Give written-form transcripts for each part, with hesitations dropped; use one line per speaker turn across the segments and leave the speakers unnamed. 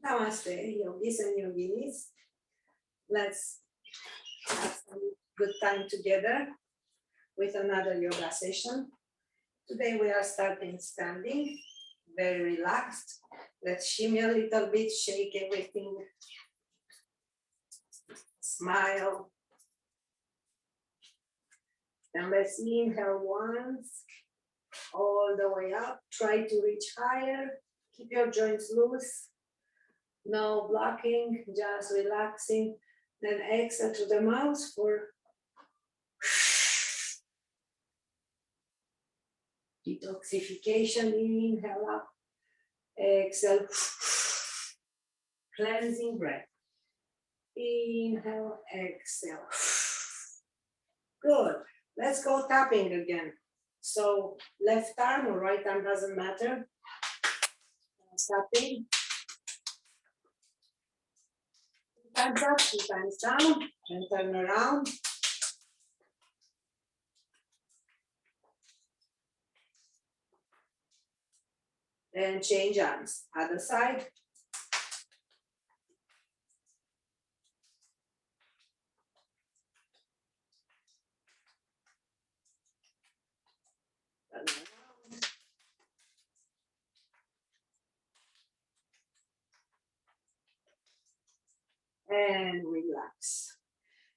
Namaste, yogis and yoginis. Let's have some good time together with another yoga session. Today we are starting standing, very relaxed. Let's shimmy a little bit, shake everything, smile. And let's inhale once, all the way up. Try to reach higher. Keep your joints loose. No blocking, just relaxing. Then exhale to the mouth for detoxification. Inhale up, exhale, cleansing breath. Inhale, exhale. Good. Let's go tapping again. So left arm or right arm doesn't matter. Tapping. 2 times up, 2 times down, and turn around. And change arms. Other side. Turn around. And relax.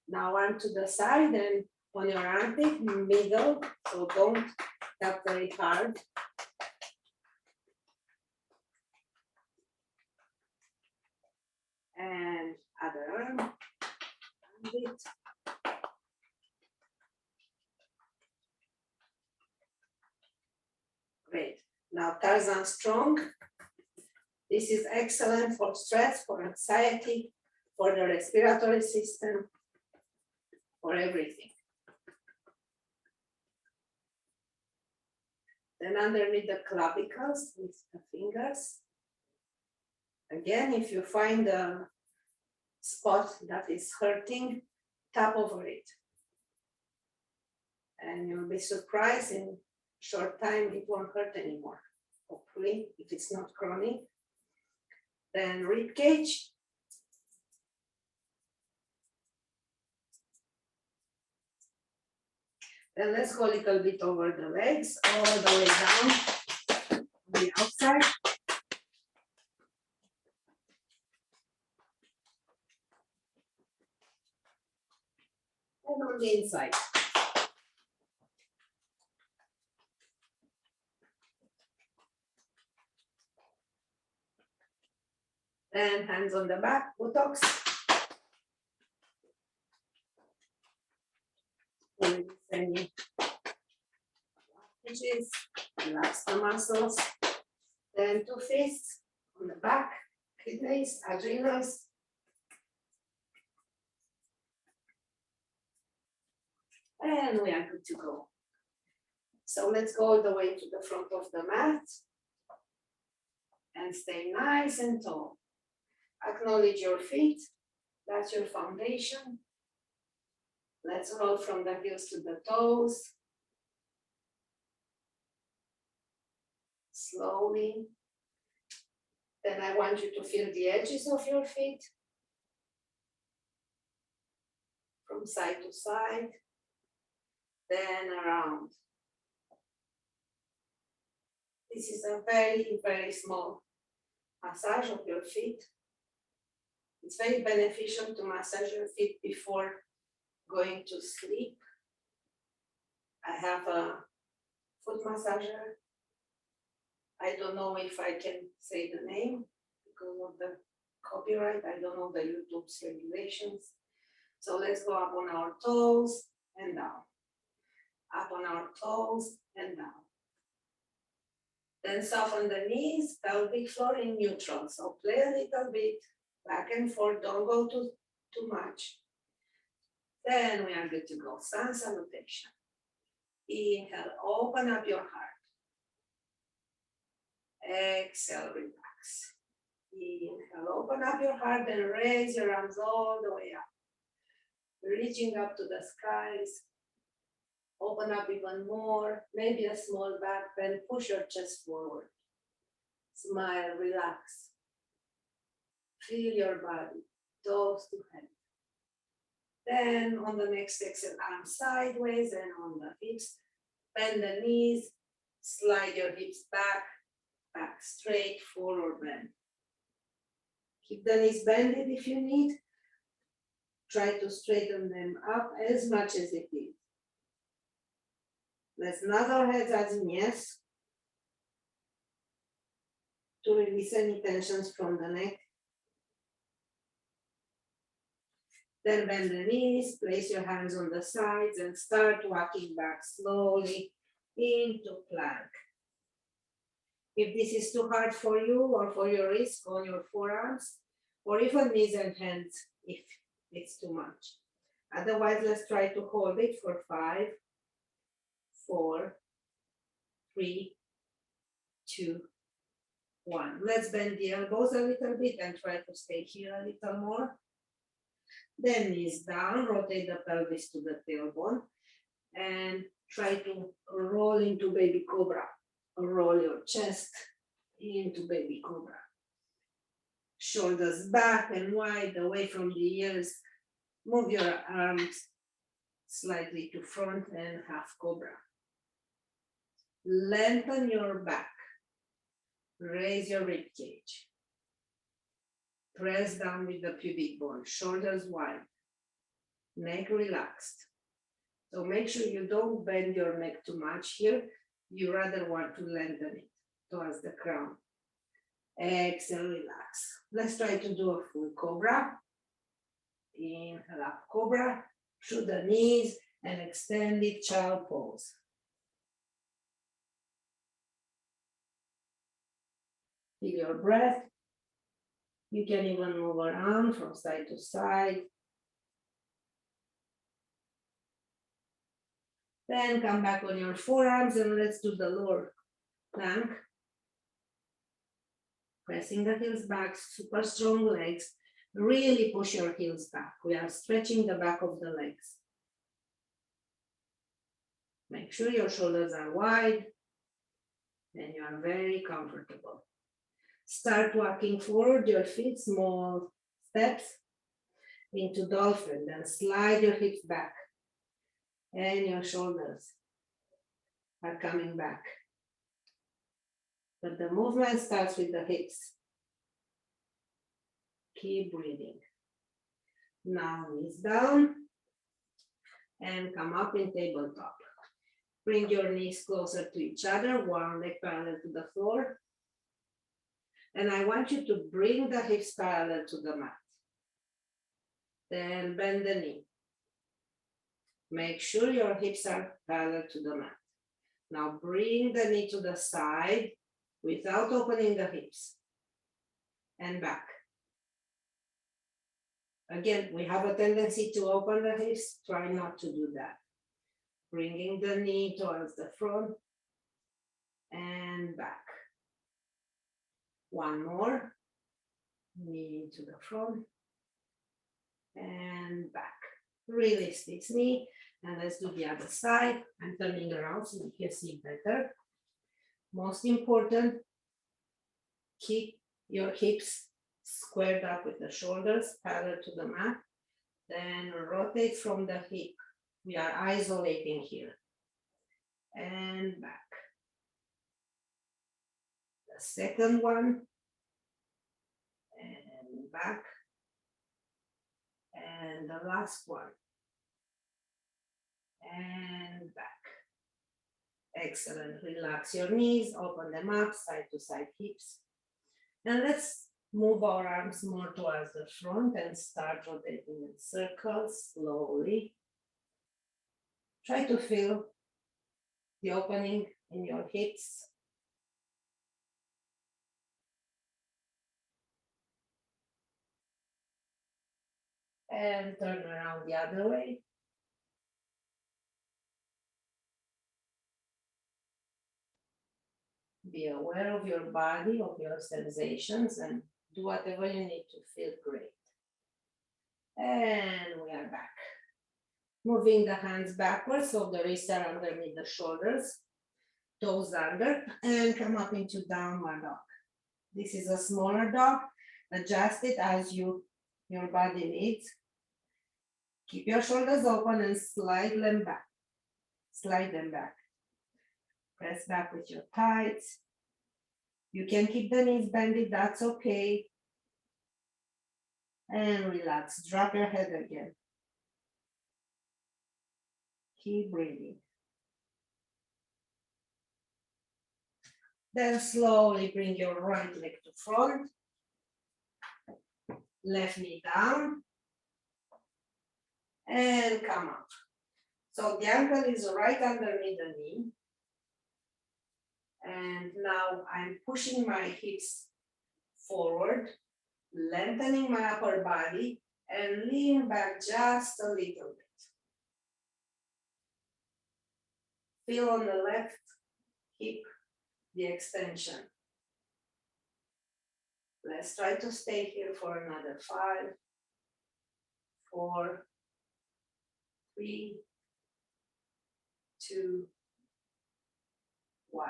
Now arm to the side and on your armpit, middle, so don't tap very hard. And other arm, armpit. Great. Now Tarzan strong. This is excellent for stress, for anxiety, for the respiratory system, for everything. Then underneath the clavicles with the fingers. Again, if you find a spot that is hurting, tap over it. And you'll be surprised in short time it won't hurt anymore. Hopefully, if it's not chronic. Then rib cage. Then let's go a little bit over the legs, all the way down on the outside. And on the inside. Then hands on the back, buttocks. Release any blockages, relax the muscles. Then 2 fists on the back, kidneys, adrenals. And we are good to go. So let's go all the way to the front of the mat. And stay nice and tall. Acknowledge your feet. That's your foundation. Let's roll from the heels to the toes. Slowly. Then I want you to feel the edges of your feet. From side to side. Then around. This is a very, very small massage of your feet. It's very beneficial to massage your feet before going to sleep. I have a foot massager. I don't know if I can say the name because of the copyright. I don't know the YouTube's regulations. So let's go up on our toes and down. Up on our toes and down. Then soften the knees, pelvic floor in neutral. So play a little bit back and forth. Don't go too much. Then we are good to go. Sun salutation. Inhale, open up your heart. Exhale, relax. Inhale, open up your heart and raise your arms all the way up. Reaching up to the skies. Open up even more, maybe a small back bend, push your chest forward. Smile, relax. Feel your body, toes to head. Then on the next exhale, arms sideways and on the hips. Bend the knees, slide your hips back, back straight, forward bend. Keep the knees bended if you need. Try to straighten them up as much as it is. Let's nod our heads as in yes. To release any tensions from the neck. Then bend the knees, place your hands on the sides and start walking back slowly into plank. If this is too hard for you or for your wrist, on your forearms, or even knees and hands if it's too much. Otherwise, let's try to hold it for 5, 4, 3, 2, 1. Let's bend the elbows a little bit and try to stay here a little more. Then knees down, rotate the pelvis to the tailbone and try to roll into baby cobra. Roll your chest into baby cobra. Shoulders back and wide away from the ears. Move your arms slightly to front and half cobra. Lengthen your back. Raise your rib cage. Press down with the pubic bone, shoulders wide, neck relaxed. So make sure you don't bend your neck too much here. You rather want to lengthen it towards the crown. Exhale, relax. Let's try to do a full cobra. Inhale up cobra, through the knees and extended child pose. Feel your breath. You can even move around from side to side. Then come back on your forearms and let's do the lower plank. Pressing the heels back, super strong legs. Really push your heels back. We are stretching the back of the legs. Make sure your shoulders are wide and you are very comfortable. Start walking forward your feet, small steps into dolphin. Then slide your hips back and your shoulders are coming back. But the movement starts with the hips. Keep breathing. Now knees down and come up in tabletop. Bring your knees closer to each other, one leg parallel to the floor. And I want you to bring the hips parallel to the mat. Then bend the knee. Make sure your hips are parallel to the mat. Now bring the knee to the side without opening the hips. And back. Again, we have a tendency to open the hips. Try not to do that. Bringing the knee towards the front and back. One more. Knee to the front and back. Release this knee and let's do the other side. I'm turning around so you can see better. Most important, keep your hips squared up with the shoulders parallel to the mat. Then rotate from the hip. We are isolating here. And back. The second one. And back. And the last one. And back. Excellent. Relax your knees, open them up, side to side hips. And let's move our arms more towards the front and start rotating in circles slowly. Try to feel the opening in your hips. And turn around the other way. Be aware of your body, of your sensations, and do whatever you need to feel great. And we are back. Moving the hands backwards so the wrists are underneath the shoulders, toes under, and come up into downward dog. This is a smaller dog, Adjust it as your body needs. Keep your shoulders open and slide them back. Slide them back. Press back with your thighs. You can keep the knees bended, that's okay. And relax, drop your head again. Keep breathing. Then slowly bring your right leg to front. Left knee down. And come up. So the ankle is right underneath the knee. And now I'm pushing my hips forward, lengthening my upper body, and lean back just a little bit. Feel on the left hip the extension. Let's try to stay here for another 5, 4, 3, 2, 1.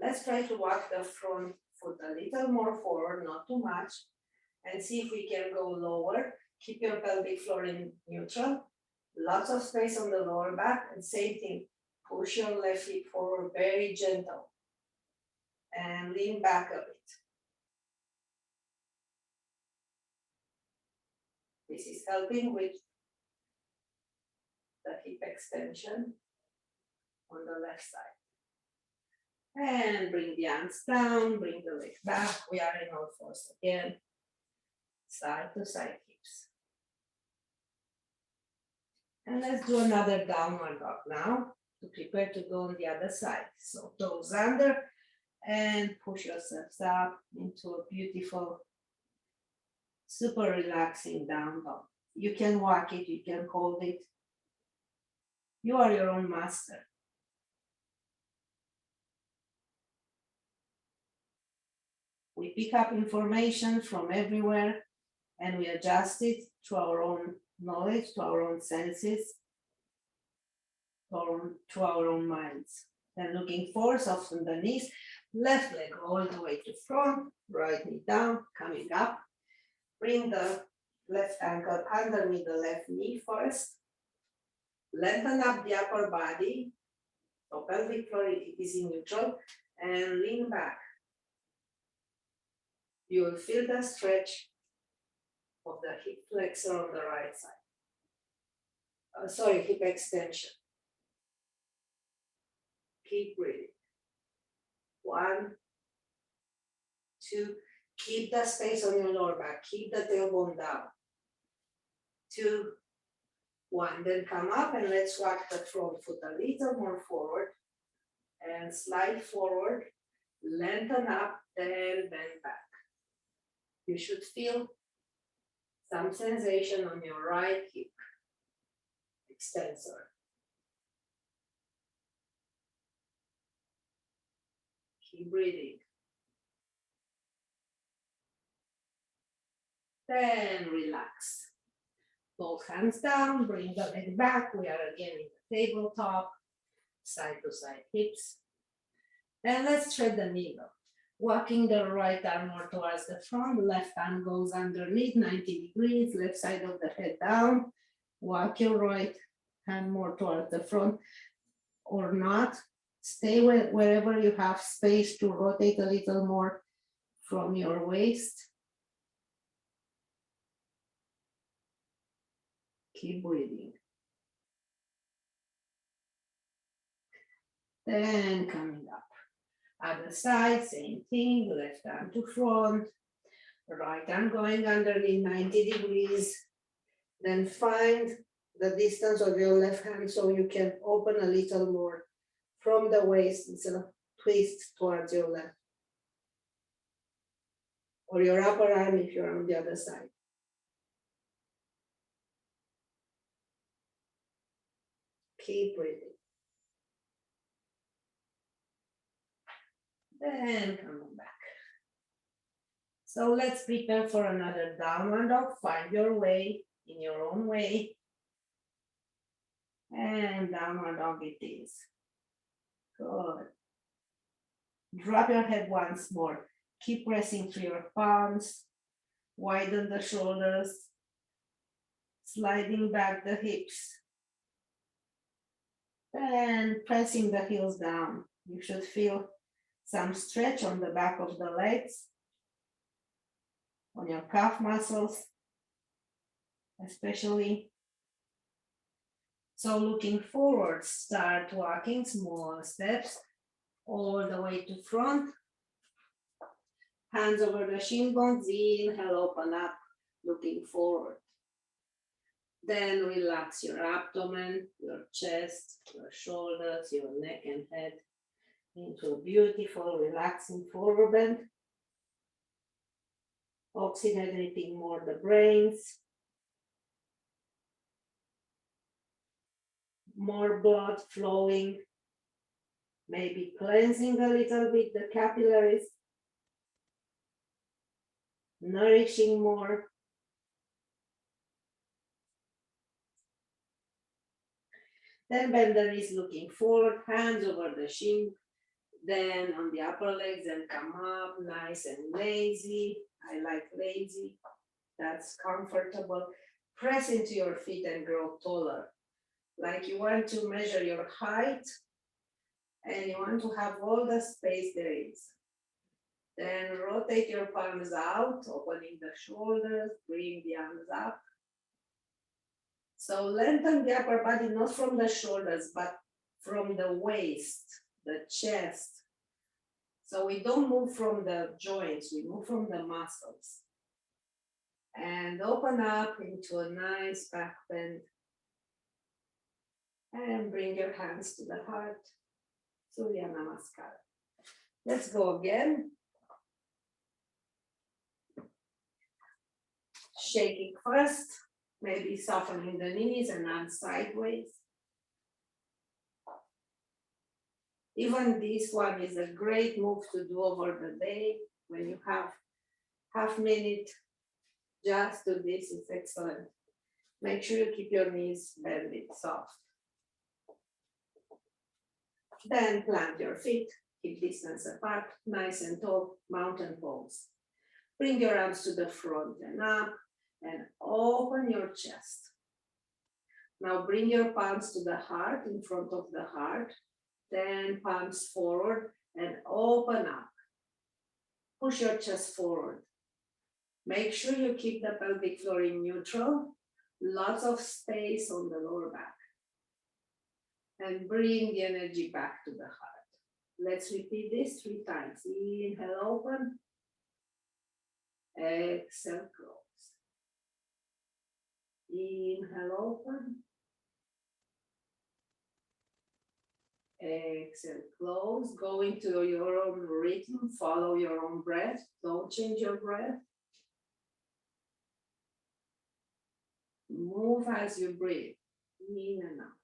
Let's try to walk the front foot a little more forward, not too much, and see if we can go lower. Keep your pelvic floor in neutral. Lots of space on the lower back, and same thing. Push your left hip forward, very gentle. And lean back a bit. This is helping with the hip extension on the left side. And bring the arms down, bring the leg back. We are in all fours again. Side to side hips. And let's do another downward dog now to prepare to go on the other side. So toes under and push yourselves up into a beautiful, super relaxing down dog. You can walk it, you can hold it. You are your own master. We pick up information from everywhere and we adjust it to our own knowledge, to our own senses, to our own minds. Then looking forward, soften the knees, left leg all the way to front, right knee down, coming up. Bring the left ankle underneath the left knee first. Lengthen up the upper body, so pelvic floor is in neutral, and lean back. You will feel the stretch of the hip flexor on the right side. Hip extension. Keep breathing. 1, 2, keep the space on your lower back, keep the tailbone down. 2, 1, then come up and let's walk the front foot a little more forward and slide forward, lengthen up, then bend back. You should feel some sensation on your right hip extensor. Keep breathing. Then relax. Both hands down, bring the leg back. We are again in the tabletop, side to side hips. And let's thread the needle. Walking the right arm more towards the front, left arm goes underneath 90 degrees, left side of the head down. Walk your right hand more towards the front or not. Stay wherever you have space to rotate a little more from your waist. Keep breathing. Then coming up. Other side, same thing, left arm to front, right arm going underneath 90 degrees. Then find the distance of your left hand so you can open a little more from the waist instead of twist towards your left. Or your upper arm if you're on the other side. Keep breathing. Then coming back. So let's prepare for another downward dog. Find your way in your own way. And downward dog it is. Good. Drop your head once more. Keep pressing through your palms. Widen the shoulders, sliding back the hips, and pressing the heels down. You should feel some stretch on the back of the legs, on your calf muscles, especially. So looking forward, start walking small steps all the way to front. Hands over the shin bones, inhale, open up, looking forward. Then relax your abdomen, your chest, your shoulders, your neck and head into a beautiful, relaxing forward bend. Oxygenating more the brains. More blood flowing, maybe cleansing a little bit the capillaries, nourishing more. Then bend the knees looking forward, hands over the shin, then on the upper legs and come up, nice and lazy. I like lazy, that's comfortable. Press into your feet and grow taller. Like you want to measure your height and you want to have all the space there is. Then rotate your palms out, opening the shoulders, bring the arms up. So lengthen the upper body, not from the shoulders, but from the waist, the chest. So we don't move from the joints, we move from the muscles. And open up into a nice back bend. And bring your hands to the heart. Surya Namaskar. Let's go again. Shaking first, maybe softening the knees and arms sideways. Even this one is a great move to do over the day. When you have half minute, just do this, it's excellent. Make sure you keep your knees bended soft. Then plant your feet, keep distance apart, nice and tall, mountain pose. Bring your arms to the front and up, and open your chest. Now bring your palms to the heart, in front of the heart, then palms forward and open up. Push your chest forward. Make sure you keep the pelvic floor in neutral, lots of space on the lower back. And bring the energy back to the heart. Let's repeat this 3 times. Inhale, open. Exhale, close. Inhale, open. Exhale, close. Go into your own rhythm. Follow your own breath. Don't change your breath. Move as you breathe. In and out.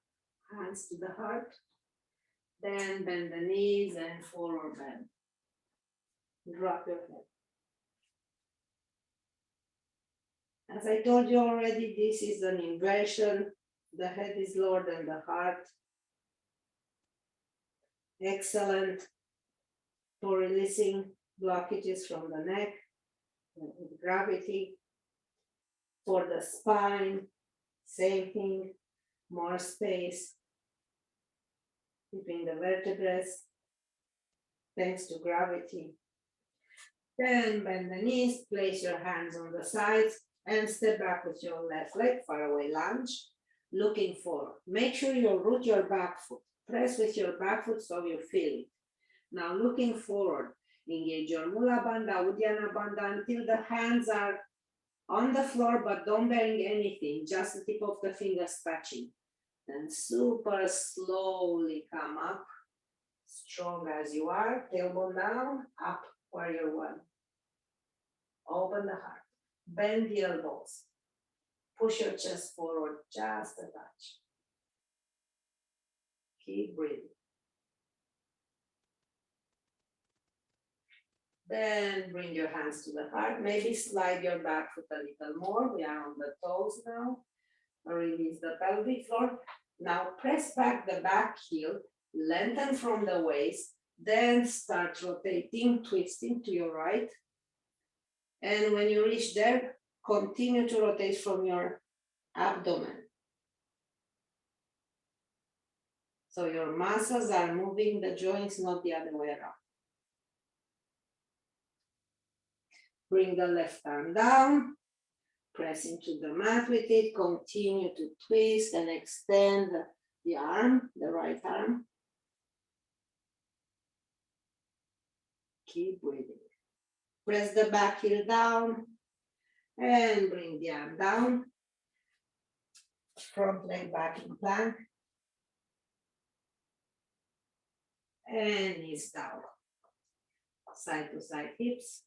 Hands to the heart. Then bend the knees and forward bend. Drop your head. As I told you already, this is an inversion. The head is lower than the heart. Excellent for releasing blockages from the neck with gravity. For the spine, same thing, more space between the vertebrae, thanks to gravity. Then bend the knees, place your hands on the sides, and step back with your left leg, far away lunge, looking forward. Make sure you root your back foot. Press with your back foot so you feel it. Now looking forward, engage your Mula Bandha, Uddiyana Bandha until the hands are on the floor, but don't bearing anything, just the tip of the fingers touching. Then super slowly come up, strong as you are, tailbone down, up, warrior 1. Open the heart, bend the elbows, push your chest forward just a touch. Keep breathing. Then bring your hands to the heart, maybe slide your back foot a little more. We are on the toes now. Release the pelvic floor. Now press back the back heel, lengthen from the waist, then start rotating, twisting to your right. And when you reach there, continue to rotate from your abdomen. So your muscles are moving the joints, not the other way around. Bring the left arm down, press into the mat with it, continue to twist and extend the arm, the right arm. Keep breathing. Press the back heel down and bring the arm down. Front leg back in plank. And knees down. Side to side hips.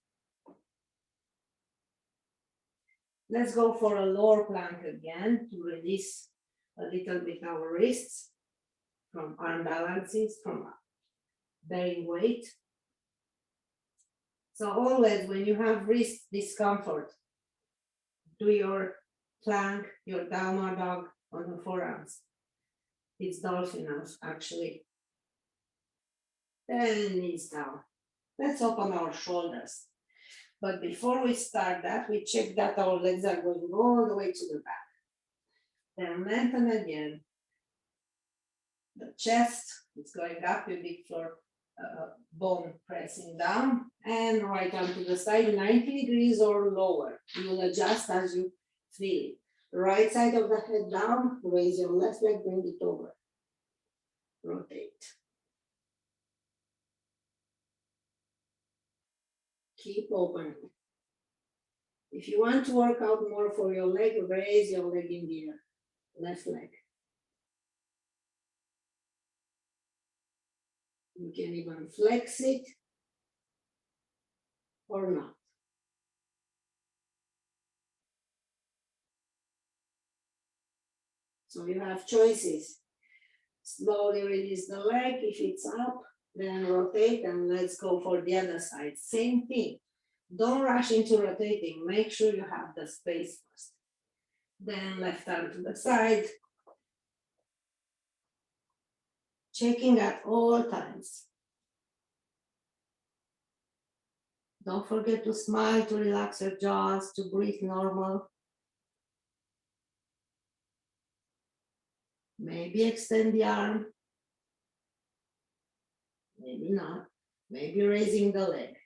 Let's go for a lower plank again to release a little bit our wrists from arm balances, from bearing weight. So always when you have wrist discomfort, do your plank, your downward dog on the forearms. It's dolphin actually. Then knees down. Let's open our shoulders. But before we start that, we check that our legs are going all the way to the back. Then lengthen again. The chest is going up, your big floor bone pressing down, and right arm to the side, 90 degrees or lower. You will adjust as you feel it. Right side of the head down, raise your left leg, bring it over. Rotate. Keep opening. If you want to work out more for your leg, raise your leg in the air, left leg. You can even flex it or not. So you have choices. Slowly release the leg. If it's up, then rotate and let's go for the other side. Same thing. Don't rush into rotating. Make sure you have the space first. Then left arm to the side. Checking at all times. Don't forget to smile, to relax your jaws, to breathe normal. Maybe extend the arm. Maybe not. Maybe raising the leg.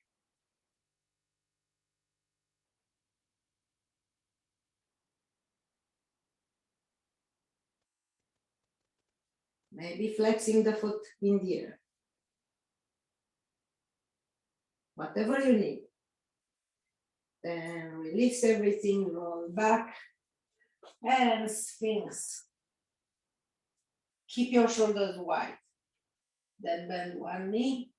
Maybe flexing the foot in the air. Whatever you need. Then release everything, roll back, and Sphinx. Keep your shoulders wide. Then bend one knee.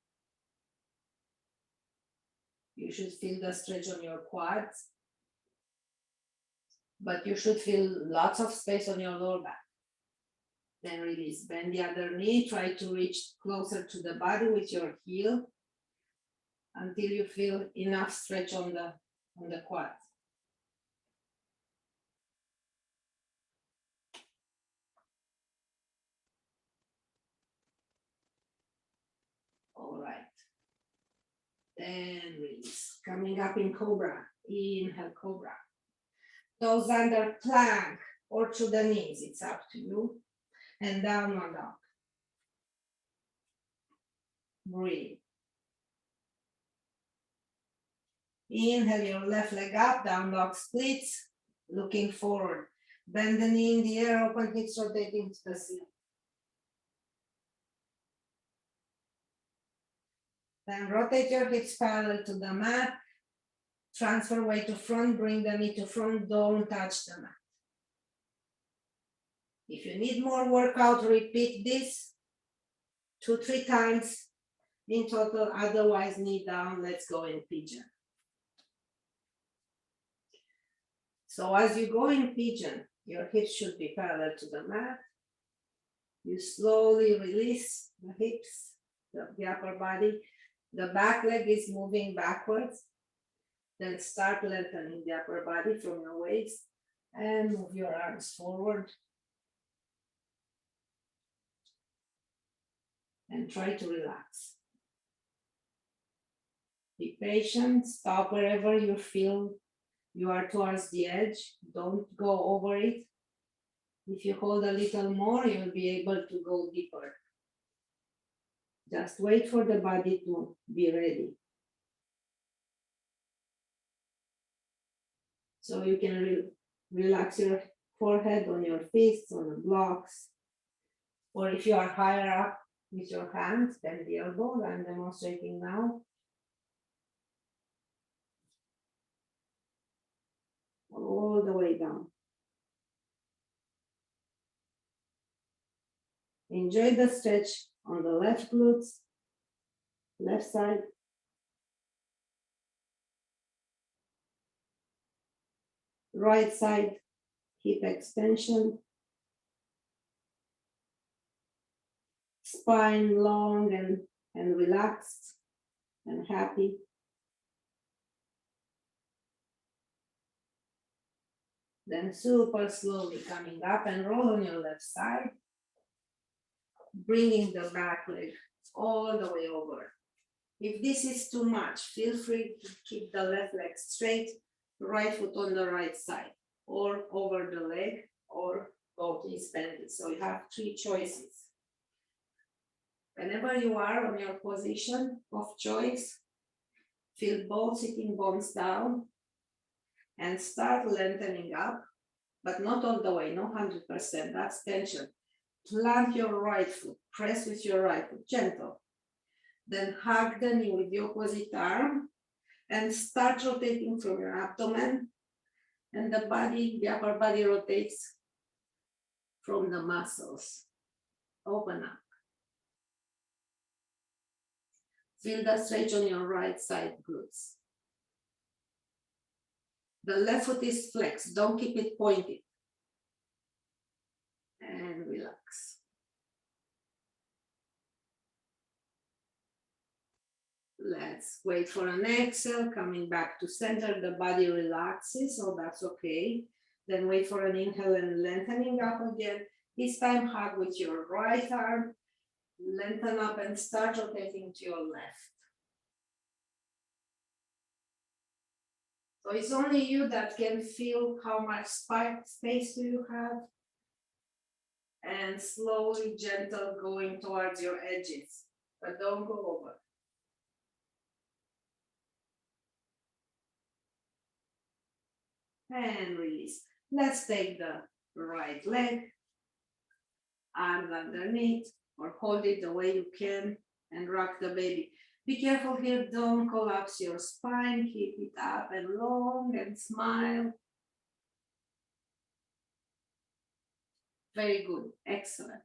You should feel the stretch on your quads, but you should feel lots of space on your lower back. Then release, bend the other knee, try to reach closer to the body with your heel until you feel enough stretch on the quads. All right. Then release. Coming up in Cobra. Inhale, Cobra. Toes under plank or to the knees. It's up to you. And downward dog. Breathe. Inhale your left leg up, down dog splits, looking forward. Bend the knee in the air, open hips, rotating to the ceiling. Then rotate your hips parallel to the mat. Transfer weight to front, bring the knee to front, don't touch the mat. If you need more workout, repeat this 2-3 times in total, otherwise knee down, let's go in pigeon. So as you go in pigeon, your hips should be parallel to the mat. You slowly release the hips, the upper body. The back leg is moving backwards. Then start lengthening the upper body from your waist and move your arms forward. And try to relax. Be patient, stop wherever you feel you are towards the edge. Don't go over it. If you hold a little more, you'll be able to go deeper. Just wait for the body to be ready. So you can relax your forehead on your fists, on the blocks, or if you are higher up with your hands, bend the elbows. I'm demonstrating now. All the way down. Enjoy the stretch on the left glutes, left side. Right side, hip extension. Spine long and relaxed and happy. Then super slowly coming up and roll on your left side. Bringing the back leg all the way over. If this is too much, feel free to keep the left leg straight, right foot on the right side, or over the leg, or both knees bended. So you have 3 choices. Whenever you are on your position of choice, feel both sitting bones down and start lengthening up, but not all the way, no 100%, that's tension. Plant your right foot, press with your right foot, gentle. Then hug the knee with the opposite arm and start rotating from your abdomen, and the body, the upper body rotates from the muscles. Open up. Feel the stretch on your right side glutes. The left foot is flexed, don't keep it pointed. And relax. Let's wait for an exhale, coming back to center, the body relaxes, so that's okay. Then wait for an inhale and lengthening up again. This time hug with your right arm, lengthen up and start rotating to your left. So it's only you that can feel how much space do you have. And slowly, gentle, going towards your edges, but don't go over. And release. Let's take the right leg, arms underneath, or hold it the way you can and rock the baby. Be careful here, don't collapse your spine, keep it up and long and smile. Very good, excellent.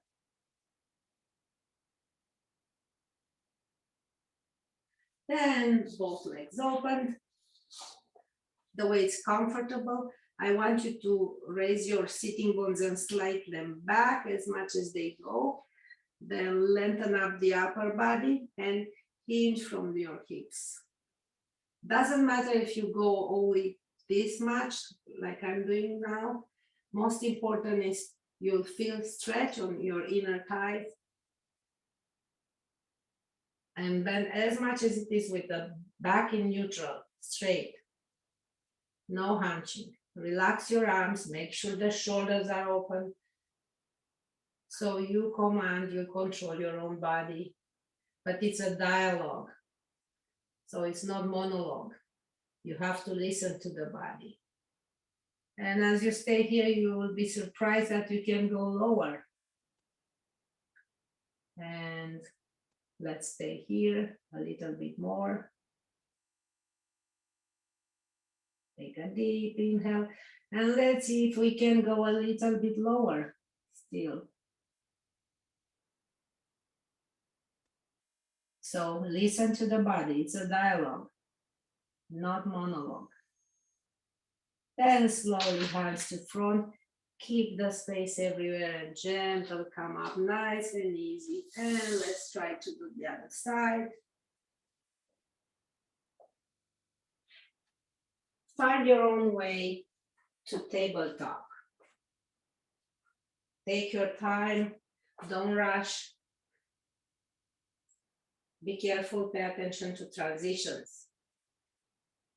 Then both legs open, the way it's comfortable. I want you to raise your sitting bones and slide them back as much as they go. Then lengthen up the upper body and hinge from your hips. Doesn't matter if you go only this much, like I'm doing now. Most important is you'll feel stretch on your inner thighs. And bend as much as it is with the back in neutral, straight. No hunching. Relax your arms, make sure the shoulders are open. So you command, you control your own body, but it's a dialogue. So it's not monologue. You have to listen to the body. And as you stay here, you will be surprised that you can go lower. And let's stay here a little bit more. Take a deep inhale. And let's see if we can go a little bit lower still. So listen to the body. It's a dialogue, not monologue. Then slowly hands to front. Keep the space everywhere and gentle, come up nice and easy. And let's try to do the other side. Find your own way to tabletop. Take your time, don't rush. Be careful, pay attention to transitions.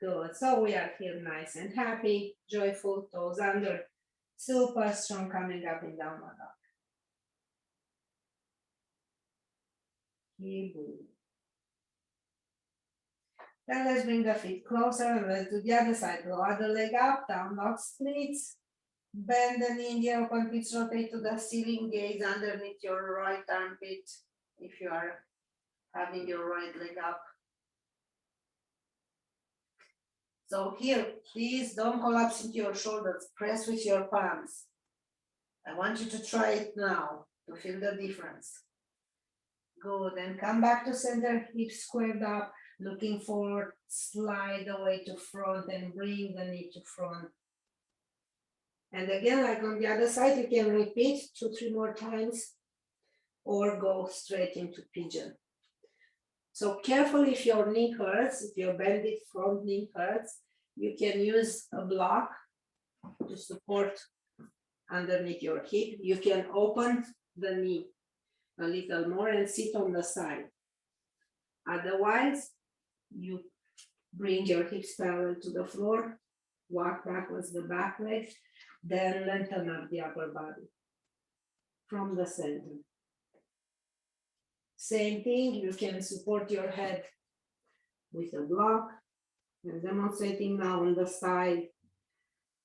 Good. So we are here nice and happy, joyful, toes under, super strong, coming up in downward dog. Keep moving. Then let's bring the feet closer and let's do the other side. Go other leg up, down dog splits. Bend the knee in the open pitch, rotate to the ceiling, gaze underneath your right armpit if you are having your right leg up. So here, please don't collapse into your shoulders, press with your palms. I want you to try it now to feel the difference. Good, and come back to center, hips squared up, looking forward, slide away to front and bring the knee to front. And again, like on the other side, you can repeat 2-3 more times or go straight into pigeon. So careful if your knee hurts, if your bended front knee hurts, you can use a block to support underneath your hip. You can open the knee a little more and sit on the side. Otherwise, you bring your hips parallel to the floor, walk backwards the back leg, then lengthen up the upper body from the center. Same thing, you can support your head with a block. I'm demonstrating now on the side.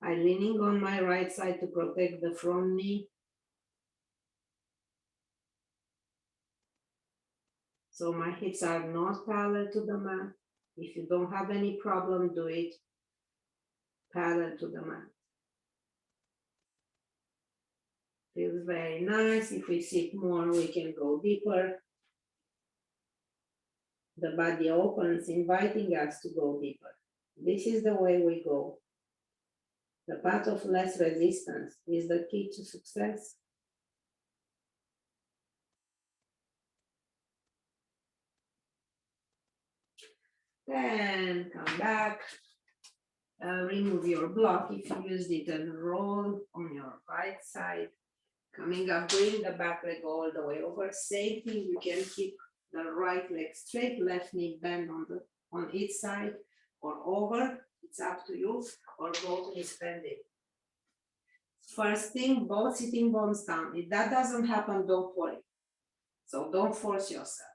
I'm leaning on my right side to protect the front knee. So my hips are not parallel to the mat. If you don't have any problem, do it parallel to the mat. Feels very nice. If we sit more, we can go deeper. The body opens, inviting us to go deeper. This is the way we go. The path of less resistance is the key to success. Then come back, remove your block if you used it and roll on your right side. Coming up, bring the back leg all the way over. Same thing, you can keep the right leg straight, left knee bend on each side or over, it's up to you, or both knees bended. First thing, both sitting bones down. If that doesn't happen, don't worry. So don't force yourself.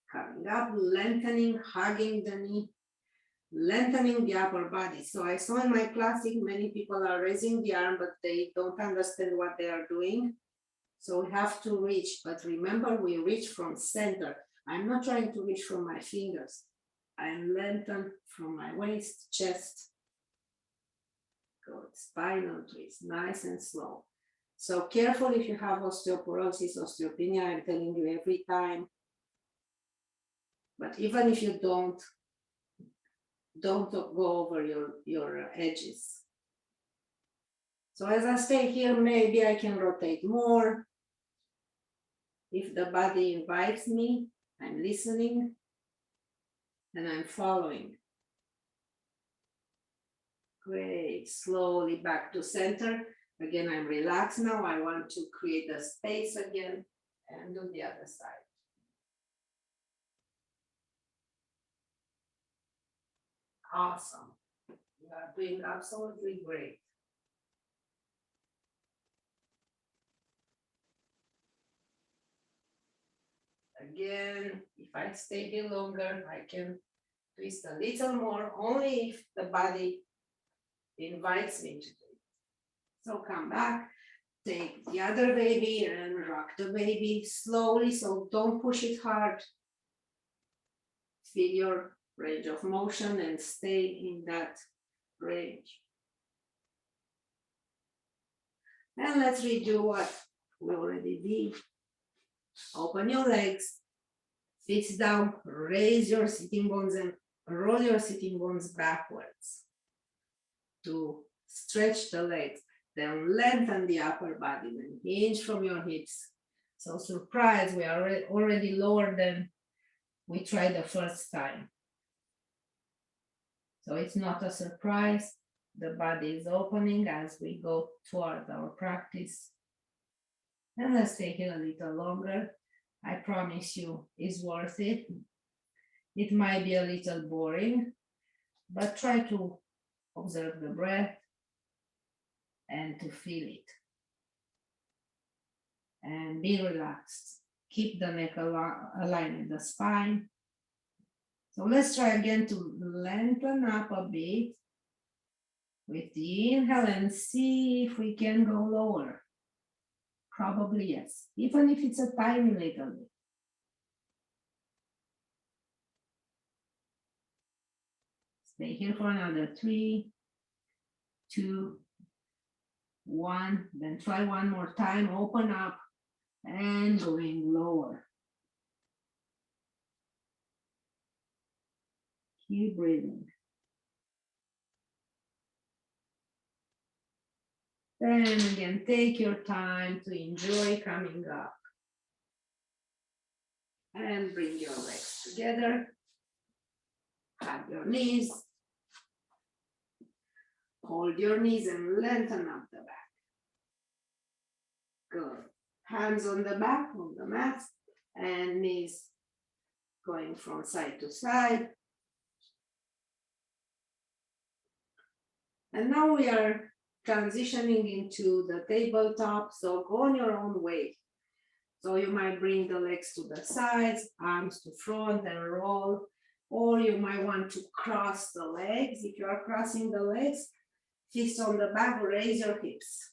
Coming up, lengthening, hugging the knee, lengthening the upper body. So I saw in my classic, many people are raising the arm, but they don't understand what they are doing. So we have to reach, but remember, we reach from center. I'm not trying to reach from my fingers. I lengthen from my waist, chest. Good, spinal twist, nice and slow. So careful if you have osteoporosis, osteopenia, I'm telling you every time. But even if you don't go over your edges. So as I stay here, maybe I can rotate more. If the body invites me, I'm listening and I'm following. Great, slowly back to center. Again, I'm relaxed now. I want to create a space again and do the other side. Awesome. You are doing absolutely great. Again, if I stay here longer, I can twist a little more, only if the body invites me to do it. So come back, take the other baby and rock the baby slowly, so don't push it hard. Feel your range of motion and stay in that range. And let's redo what we already did. Open your legs, feet down, raise your sitting bones and roll your sitting bones backwards to stretch the legs. Then lengthen the upper body and hinge from your hips. So surprise, we are already lower than we tried the first time. So it's not a surprise. The body is opening as we go toward our practice. And let's stay here a little longer. I promise you it's worth it. It might be a little boring, but try to observe the breath and to feel it. And be relaxed. Keep the neck aligned with the spine. So let's try again to lengthen up a bit with the inhale and see if we can go lower. Probably yes, even if it's a tiny little bit. Stay here for another 3, 2, 1. Then try one more time. Open up and going lower. Keep breathing. Then again, take your time to enjoy coming up. And bring your legs together. Hug your knees. Hold your knees and lengthen up the back. Good. Hands on the back, on the mat, and knees going from side to side. And now we are transitioning into the tabletop, so go on your own way. So you might bring the legs to the sides, arms to front and roll, or you might want to cross the legs. If you are crossing the legs, fist on the back, raise your hips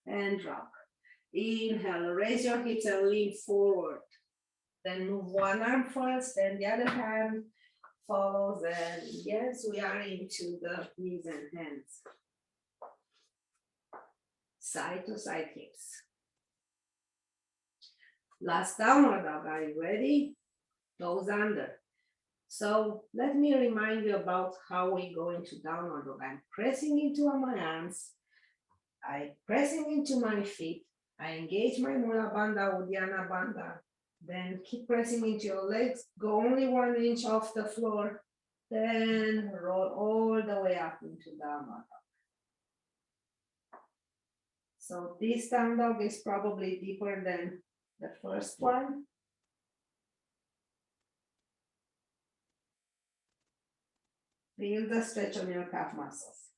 and drop. Inhale, raise your hips and lean forward. Then move one arm first, then the other hand follows, and yes, we are into the knees and hands. Side to side hips. Last downward dog, are you ready? Toes under. So let me remind you about how we go into downward dog. I'm pressing into my arms. I'm pressing into my feet. I engage my Mula Bandha, Uddiyana Bandha. Then keep pressing into your legs. Go only 1 inch off the floor. Then roll all the way up into downward dog. So this down dog is probably deeper than the first one. Feel the stretch on your calf muscles.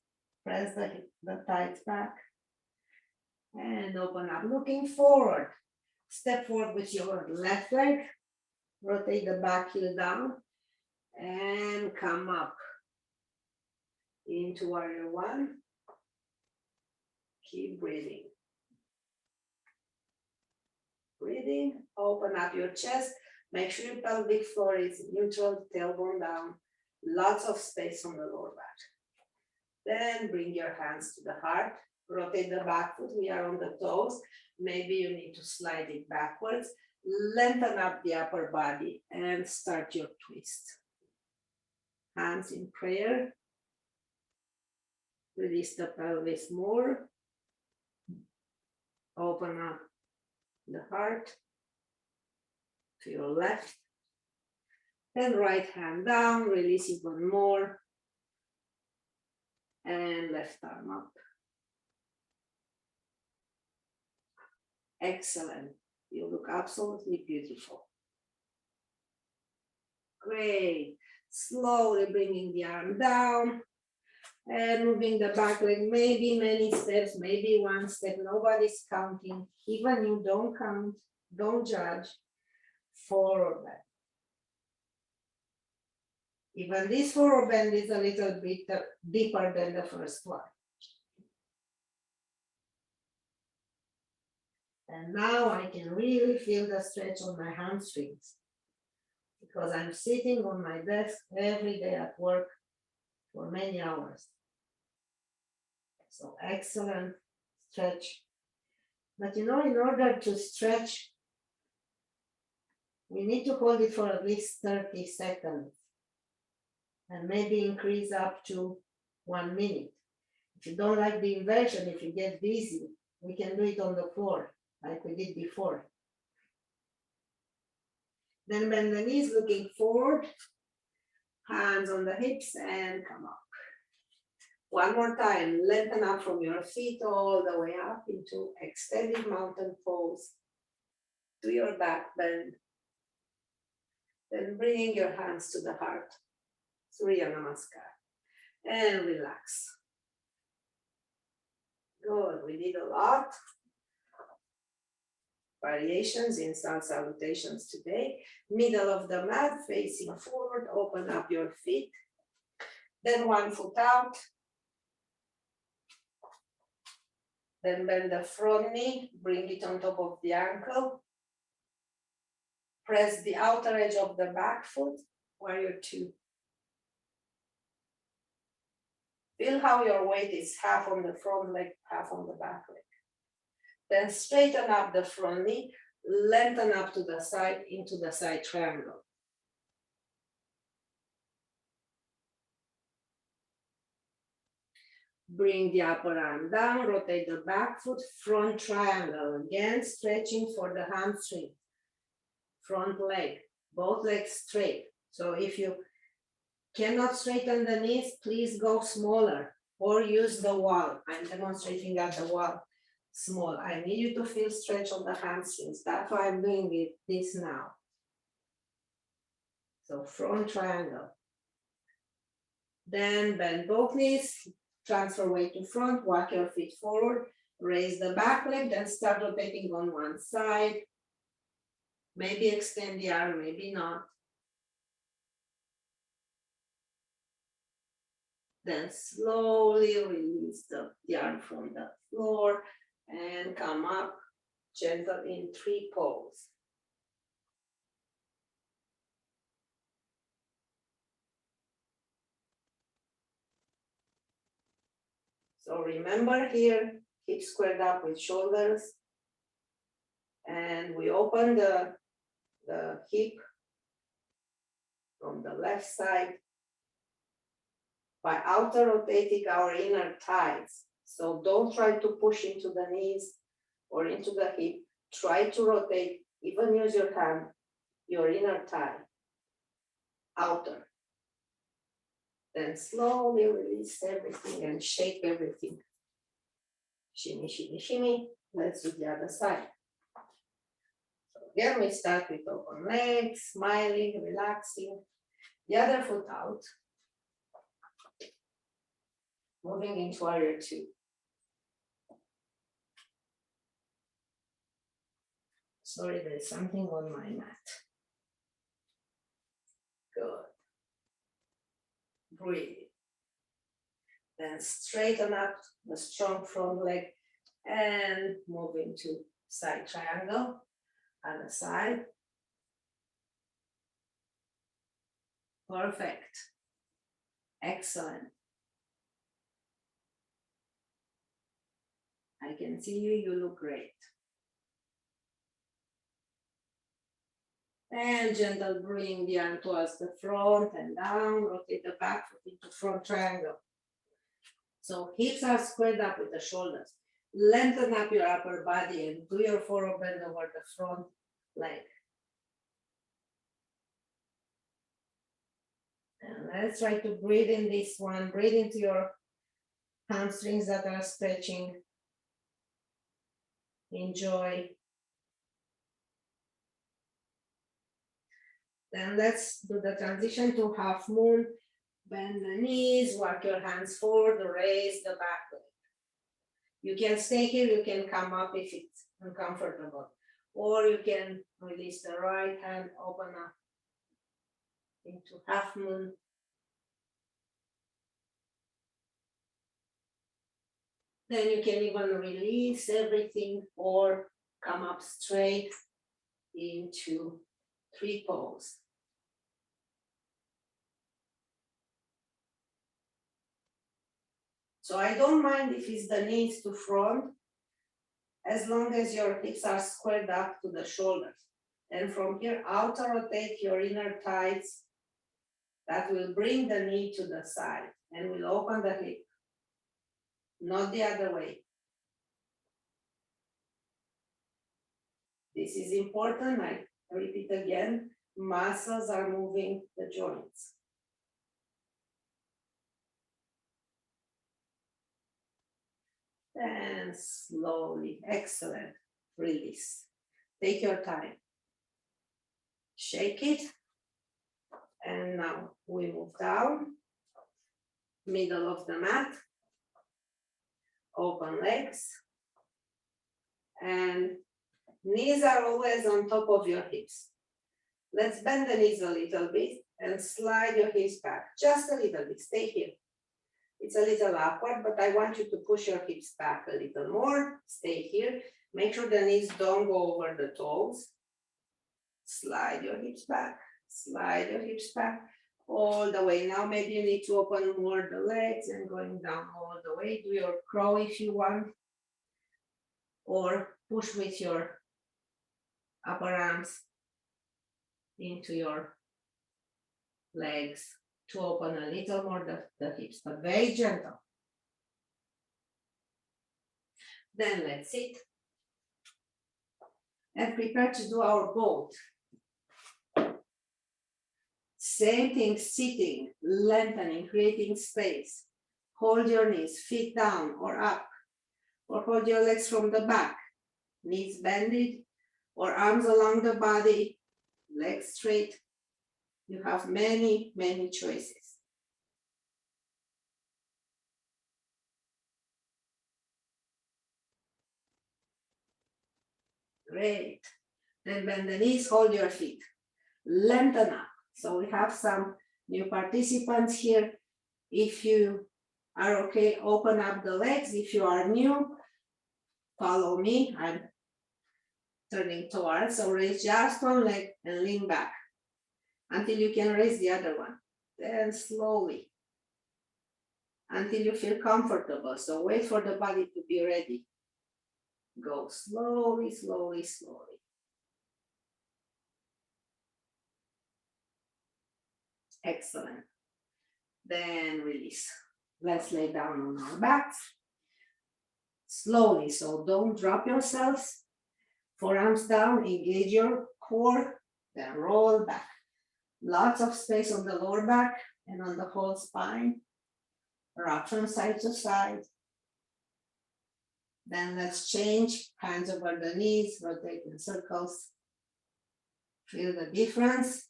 Press the thighs back and open up. Looking forward. Step forward with your left leg. Rotate the back heel down and come up into warrior one. Keep breathing. Breathing, open up your chest. Make sure your pelvic floor is neutral, tailbone down. Lots of space on the lower back. Then bring your hands to the heart. Rotate the back foot. We are on the toes. Maybe you need to slide it backwards. Lengthen up the upper body and start your twist. Hands in prayer. Release the pelvis more. Open up the heart to your left. Then right hand down, release even more. And left arm up. Excellent. You look absolutely beautiful. Great. Slowly bringing the arm down and moving the back leg, maybe many steps, maybe 1 step. Nobody's counting. Even you don't count, don't judge. Forward bend. Even this forward bend is a little bit deeper than the first one. And now I can really feel the stretch on my hamstrings because I'm sitting on my desk every day at work for many hours. So excellent stretch. But you know, in order to stretch, we need to hold it for at least 30 seconds and maybe increase up to 1 minute. If you don't like the inversion, if you get dizzy, we can do it on the floor like we did before. Then bend the knees looking forward, hands on the hips and come up. One more time, lengthen up from your feet all the way up into extended mountain pose to your back bend. Then bring your hands to the heart. Surya Namaskar. And relax. Good, we did a lot. Variations in sun salutations today. Middle of the mat, facing forward, open up your feet. Then one foot out. Then bend the front knee, bring it on top of the ankle. Press the outer edge of the back foot, warrior two. Feel how your weight is half on the front leg, half on the back leg. Then straighten up the front knee, lengthen up to the side into the side triangle. Bring the upper arm down, rotate the back foot, front triangle. Again, stretching for the hamstring. Front leg, both legs straight. So if you cannot straighten the knees, please go smaller or use the wall. I'm demonstrating at the wall. Small. I need you to feel stretch on the hamstrings. That's why I'm doing this now. So front triangle. Then bend both knees, transfer weight to front, walk your feet forward, raise the back leg, then start rotating on one side. Maybe extend the arm, maybe not. Then slowly release the arm from the floor and come up, gentle in tree pose. So remember here, hips squared up with shoulders. And we open the hip from the left side by outer rotating our inner thighs. So don't try to push into the knees or into the hip. Try to rotate, even use your hand, your inner thigh, outer. Then slowly release everything and shake everything. Shimmy, shimmy, shimmy. Let's do the other side. So again, we start with open legs, smiling, relaxing. The other foot out. Moving into warrior two. Sorry, there's something on my mat. Good. Breathe. Then straighten up the strong front leg and move into side triangle. Other side. Perfect. Excellent. I can see you, you look great. And gentle bring the arm towards the front and down, rotate the back foot into front triangle. So hips are squared up with the shoulders. Lengthen up your upper body and do your forward bend over the front leg. And let's try to breathe in this one. Breathe into your hamstrings that are stretching. Enjoy. Then let's do the transition to half moon. Bend the knees, walk your hands forward, raise the back leg. You can stay here, you can come up if it's uncomfortable. Or you can release the right hand, open up into half moon. Then you can even release everything or come up straight into tree pose. So I don't mind if it's the knees to front, as long as your hips are squared up to the shoulders. And from here, outer rotate your inner thighs. That will bring the knee to the side and will open the hip, not the other way. This is important, I repeat again, muscles are moving the joints. And slowly, excellent, release. Take your time. Shake it. And now we move down, middle of the mat, open legs, and knees are always on top of your hips. Let's bend the knees a little bit and slide your hips back, just a little bit, stay here. It's a little awkward, but I want you to push your hips back a little more, stay here. Make sure the knees don't go over the toes. Slide your hips back, slide your hips back all the way. Now maybe you need to open more the legs and going down all the way. Do your crow if you want, or push with your upper arms into your legs to open a little more the hips, but very gentle. Then let's sit and prepare to do our boat. Same thing, sitting, lengthening, creating space. Hold your knees, feet down or up, or hold your legs from the back, knees bended, or arms along the body, legs straight. You have many, many choices. Great. Then bend the knees, hold your feet. Lengthen up. So we have some new participants here. If you are okay, open up the legs. If you are new, follow me. I'm turning towards, so raise just one leg and lean back until you can raise the other one. Then slowly, until you feel comfortable. So wait for the body to be ready. Go slowly, slowly, slowly. Excellent. Then release. Let's lay down on our backs. Slowly, so don't drop yourselves. Forearms down, engage your core, then roll back. Lots of space on the lower back and on the whole spine. Rock from side to side. Then let's change, hands over the knees, rotate in circles. Feel the difference.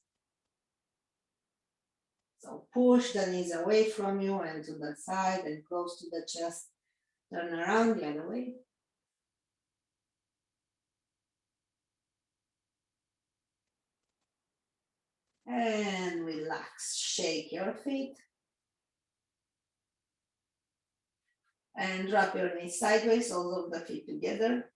So push the knees away from you and to the side and close to the chest. Turn around the other way. And relax, shake your feet. And drop your knees sideways, all of the feet together.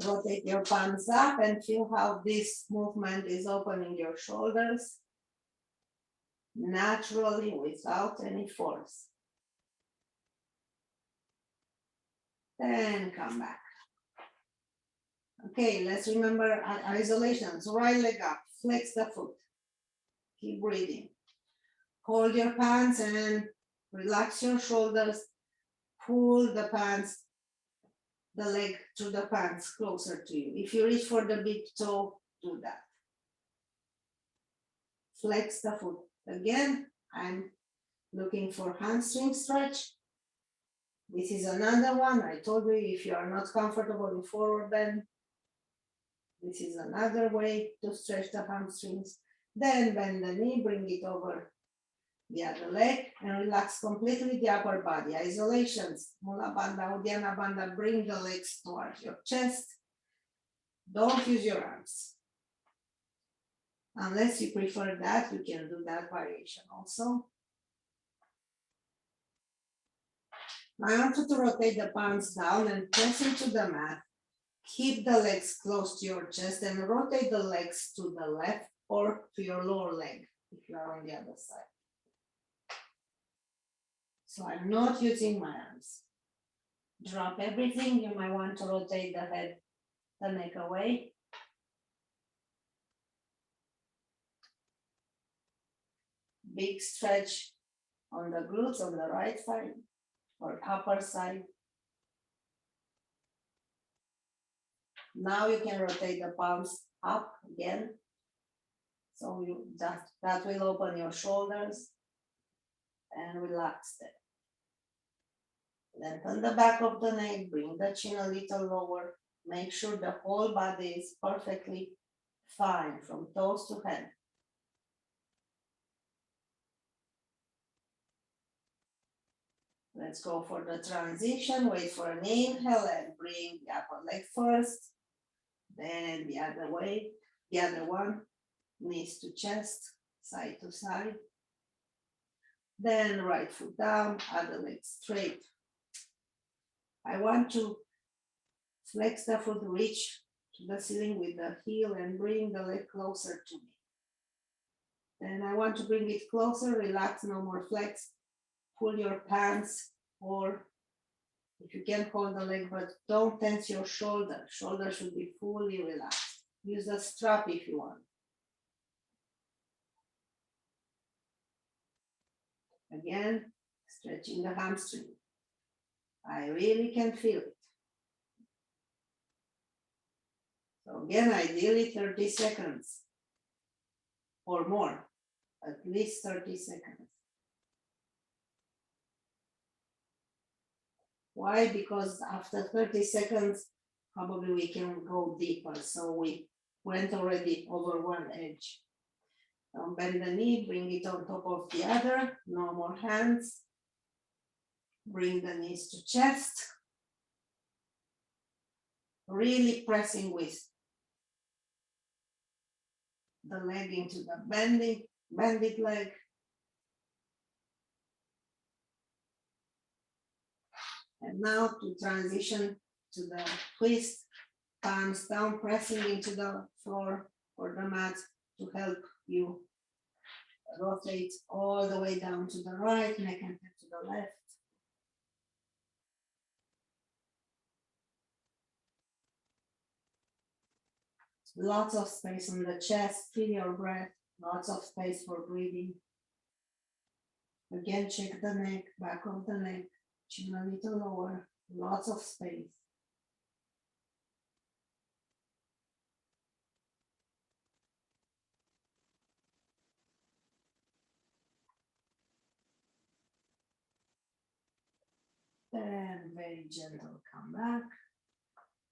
Rotate your palms up and feel how this movement is opening your shoulders naturally without any force. Then come back. Okay, let's remember isolations. Right leg up, flex the foot. Keep breathing. Hold your pants and relax your shoulders. Pull the pants, the leg to the pants closer to you. If you reach for the big toe, do that. Flex the foot. Again, I'm looking for hamstring stretch. This is another one. I told you if you are not comfortable in forward bend, this is another way to stretch the hamstrings. Then bend the knee, bring it over the other leg and relax completely the upper body. Isolations, Mula Bandha, Uddiyana Bandha, bring the legs towards your chest. Don't use your arms. Unless you prefer that, you can do that variation also. I want you to rotate the palms down and press into the mat. Keep the legs close to your chest and rotate the legs to the left or to your lower leg if you are on the other side. So I'm not using my arms. Drop everything. You might want to rotate the head, the neck away. Big stretch on the glutes on the right side or upper side. Now you can rotate the palms up again. So that will open your shoulders and relax them. Lengthen the back of the neck, bring the chin a little lower. Make sure the whole body is perfectly Fine, from toes to head. Let's go for the transition. Wait for an inhale and bring the upper leg first. Then the other way, the other one, knees to chest, side to side. Then right foot down, other leg straight. I want to flex the foot, reach to the ceiling with the heel and bring the leg closer to me. Then I want to bring it closer, relax, no more flex. Pull your pants, or if you can hold the leg, but don't tense your shoulder. Shoulder should be fully relaxed. Use a strap if you want. Again, stretching the hamstring. I really can feel it. So again, ideally 30 seconds or more, at least 30 seconds. Why? Because after 30 seconds, probably we can go deeper. So we went already over one edge. Now bend the knee, bring it on top of the other, no more hands. Bring the knees to chest. Really pressing with the leg into the bended leg. And now to transition to the twist, palms down, pressing into the floor or the mat to help you rotate all the way down to the right, neck and head to the left. Lots of space on the chest, feel your breath, lots of space for breathing. Again, check the neck, back of the neck, chin a little lower, lots of space. Then very gentle, come back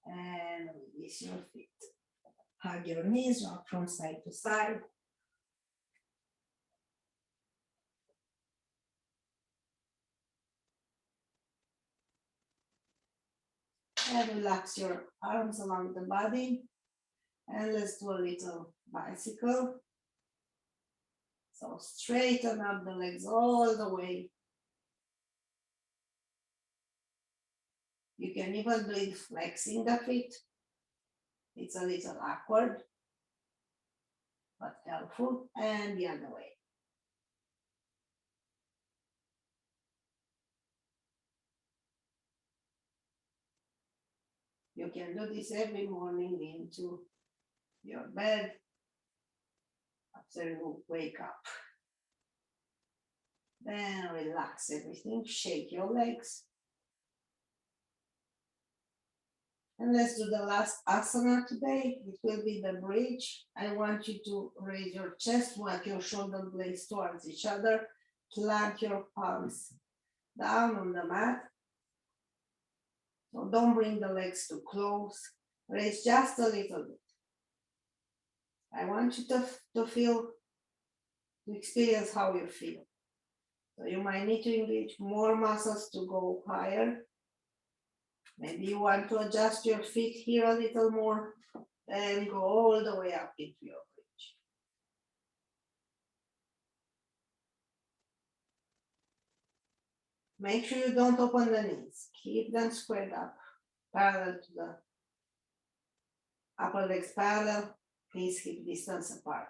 and release your feet. Hug your knees, rock from side to side. And relax your arms along the body. And let's do a little bicycle. So straighten up the legs all the way. You can even do it flexing the feet. It's a little awkward, but helpful. And the other way. You can do this every morning into your bed after you wake up. Then relax everything, shake your legs. And let's do the last asana today. It will be the bridge. I want you to raise your chest, walk your shoulder blades towards each other, plant your palms down on the mat. So don't bring the legs too close. Raise just a little bit. I want you to experience how you feel. So you might need to engage more muscles to go higher. Maybe you want to adjust your feet here a little more and go all the way up into your bridge. Make sure you don't open the knees. Keep them squared up, parallel to the upper legs parallel, knees hip distance apart.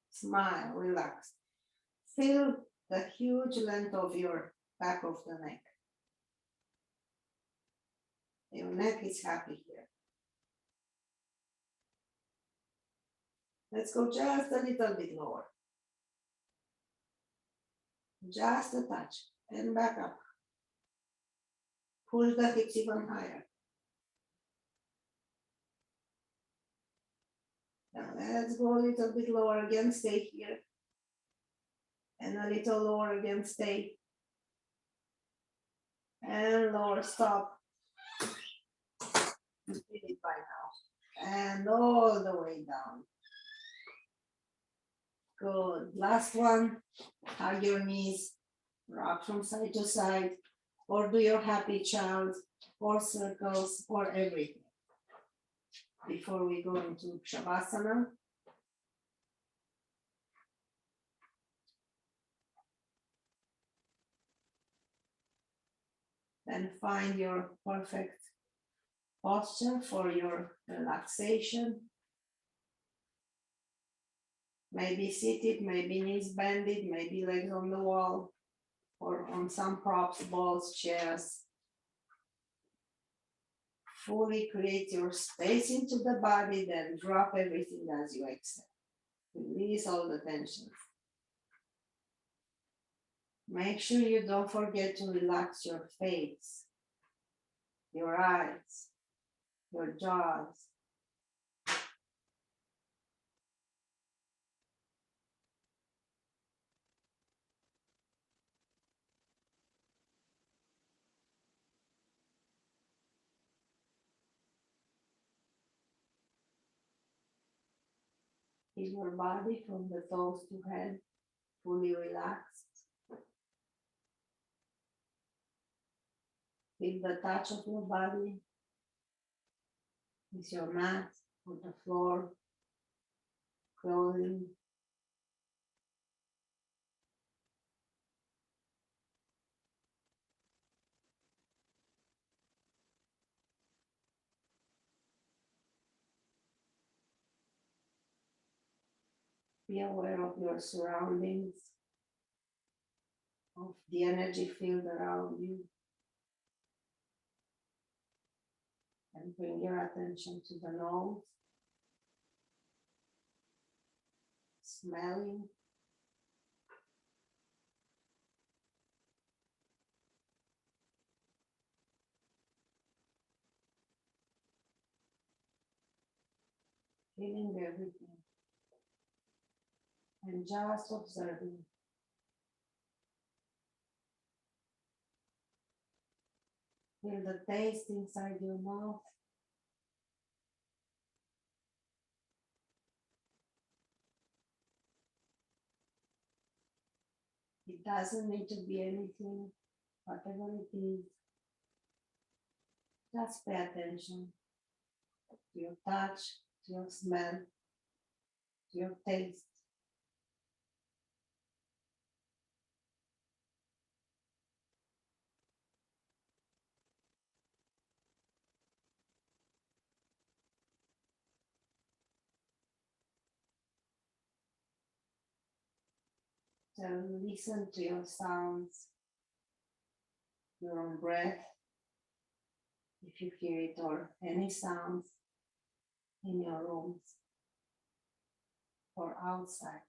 Smile, relax. Feel the huge length of your back of the neck. Your neck is happy here. Let's go just a little bit lower. Just a touch and back up. Push the hips even higher. Now let's go a little bit lower again, stay here. And a little lower again, stay. And lower, stop. You did it by now. And all the way down. Good. Last one. Hug your knees. Rock from side to side. Or do your happy child. Or circles. Or everything. Before we go into Shavasana. Then find your perfect posture for your relaxation. Maybe seated, maybe knees bended, maybe legs on the wall, or on some props, balls, chairs. Fully create your space into the body, then drop everything as you exhale. Release all the tension. Make sure you don't forget to relax your face, your eyes, your jaws. Keep your body from the toes to head fully relaxed. Feel the touch of your body with your mat on the floor, clothing. Be aware of your surroundings, of the energy field around you, and bring your attention to the nose, smelling, feeling everything, and just observing. Feel the taste inside your mouth. It doesn't need to be anything, whatever it is. Just pay attention to your touch, to your smell, to your taste. So listen to your sounds, your own breath, if you hear it, or any sounds in your rooms or outside.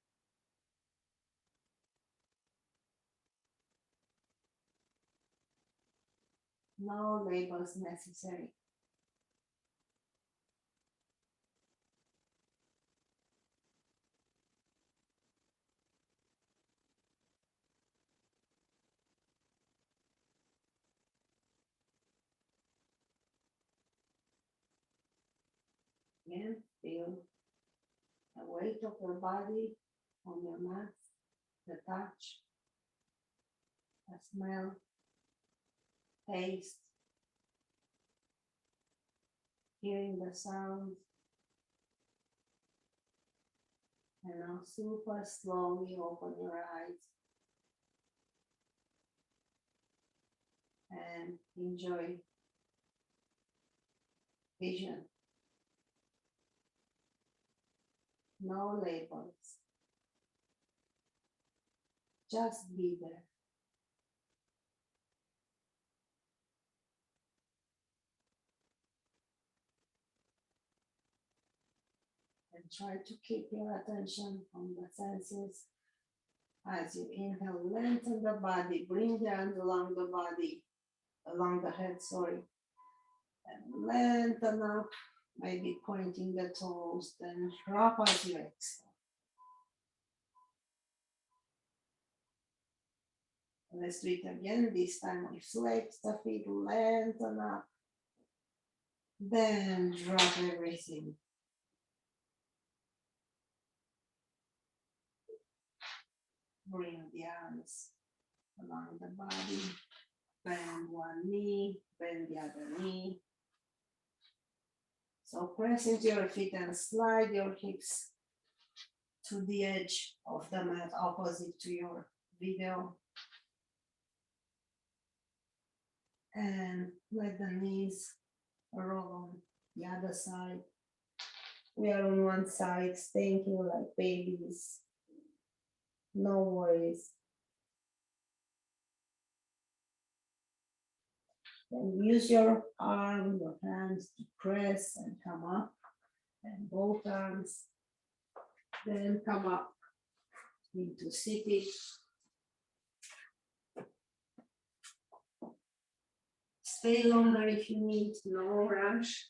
No labels necessary. Again, feel the weight of your body on your mat, the touch, the smell, taste, hearing the sounds. And now super slowly open your eyes and enjoy vision. No labels. Just be there. And try to keep your attention on the senses. As you inhale, lengthen the body, bring the hand along the body, along the head, sorry. And lengthen up, maybe pointing the toes, then drop as you exhale. Let's do it again. This time we flex the feet, lengthen up. Then drop everything. Bring the arms along the body. Bend one knee, bend the other knee. So press into your feet and slide your hips to the edge of the mat opposite to your video. And let the knees roll on the other side. We are on one side, thinking like babies. No worries. Then use your arm, your hands to press and come up, and both arms. Then come up into seated. Stay longer if you need, no rush.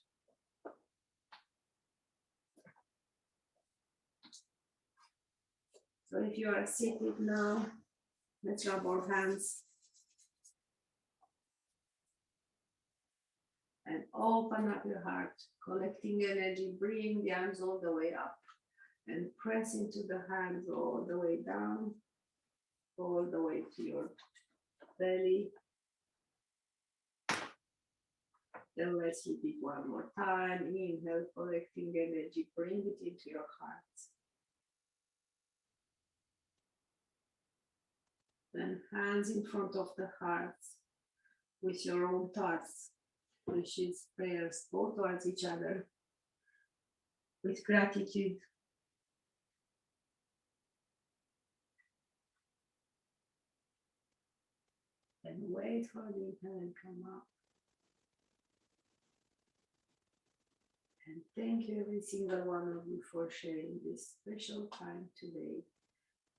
So if you are seated now, let's rub our hands. And open up your heart, collecting energy, bring the arms all the way up and press into the hands all the way down, all the way to your belly. Then let's repeat one more time. Inhale, collecting energy, bring it into your heart. Then hands in front of the heart with your own thoughts, which is prayers both towards each other with gratitude. And wait for the inhale and come up. And thank you, every single one of you, for sharing this special time today.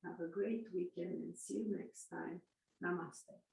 Have a great weekend and see you next time. Namaste.